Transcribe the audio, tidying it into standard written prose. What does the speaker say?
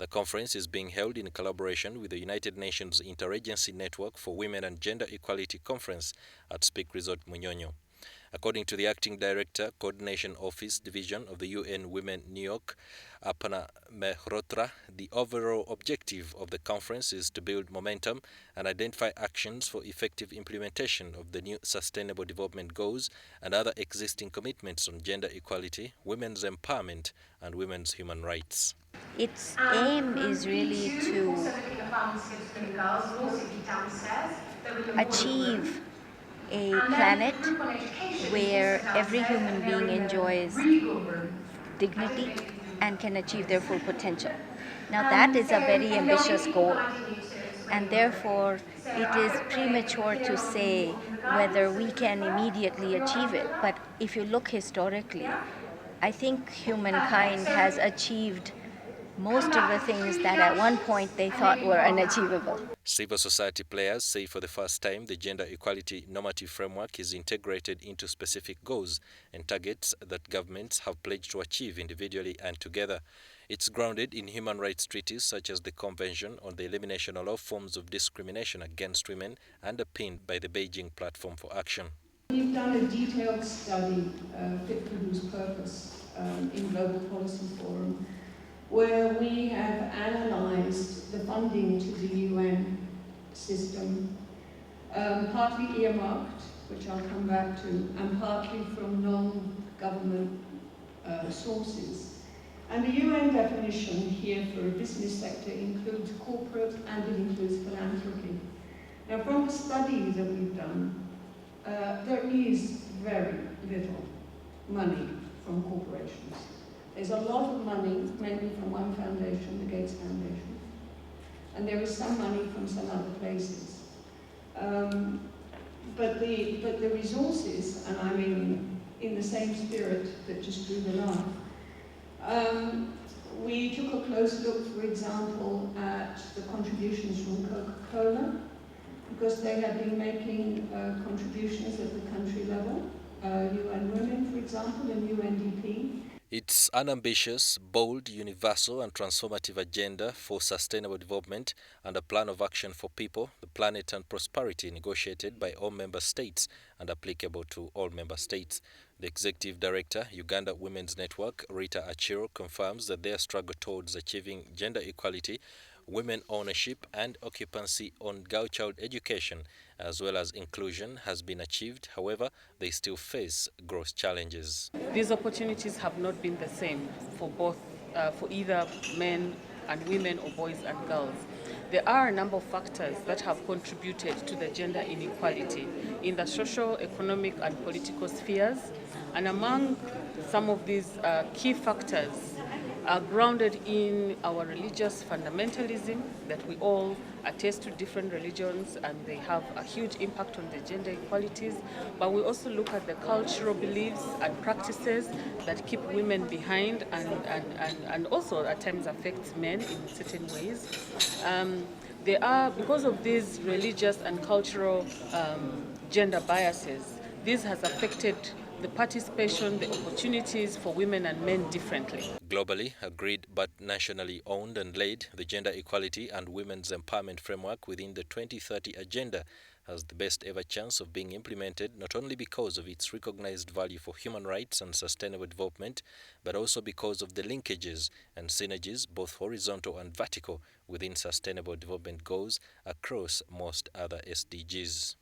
The conference is being held in collaboration with the United Nations Interagency Network for Women and Gender Equality Conference at Speak Resort Munyonyo. According to the Acting Director, Coordination Office Division of the UN Women New York, Apana Mehrotra, the overall objective of the conference is to build momentum and identify actions for effective implementation of the new Sustainable Development Goals and other existing commitments on gender equality, women's empowerment, and women's human rights. Its aim is really to achieve a planet where every human being enjoys dignity and can achieve their full potential. Now, that is a very ambitious goal, and therefore it is premature to say whether we can immediately achieve it. But if you look historically, I think humankind has achieved most of the things that at one point they thought were unachievable. Civil society players say for the first time the gender equality normative framework is integrated into specific goals and targets that governments have pledged to achieve individually and together. It's grounded in human rights treaties such as the Convention on the Elimination of All Forms of Discrimination Against Women, underpinned by the Beijing Platform for Action. We've done a detailed study, Fit for Whose Purpose, in Global Policy Forum, where we have analysed the funding to the UN system, partly earmarked, which I'll come back to, and partly from non-government sources. And the UN definition here for a business sector includes corporate and it includes philanthropy. Now, from the study that we've done, there is very little money from corporations. There's a lot of money, mainly from one foundation, the Gates Foundation, and there is some money from some other places. But the resources, and I mean in the same spirit that just drew the line, we took a close look, for example, at the contributions from Coca-Cola, because they have been making contributions at the country level, UN Women, for example, and UNDP. It's an ambitious, bold, universal and transformative agenda for sustainable development and a plan of action for people, the planet and prosperity negotiated by all member states and applicable to all member states. The Executive Director, Uganda Women's Network, Rita Achiro, confirms that their struggle towards achieving gender equality, women ownership and occupancy on girl child education as well as inclusion has been achieved. However, they still face gross challenges. These opportunities have not been the same for both, for either men and women or boys and girls. There are a number of factors that have contributed to the gender inequality in the social, economic and political spheres, and among some of these key factors are grounded in our religious fundamentalism, that we all attest to different religions and they have a huge impact on the gender equalities, but we also look at the cultural beliefs and practices that keep women behind and also at times affects men in certain ways. Because of these religious and cultural gender biases, this has affected the participation, the opportunities for women and men differently. Globally agreed but nationally owned and led, the Gender Equality and Women's Empowerment Framework within the 2030 Agenda has the best ever chance of being implemented, not only because of its recognized value for human rights and sustainable development, but also because of the linkages and synergies, both horizontal and vertical, within sustainable development goals across most other SDGs.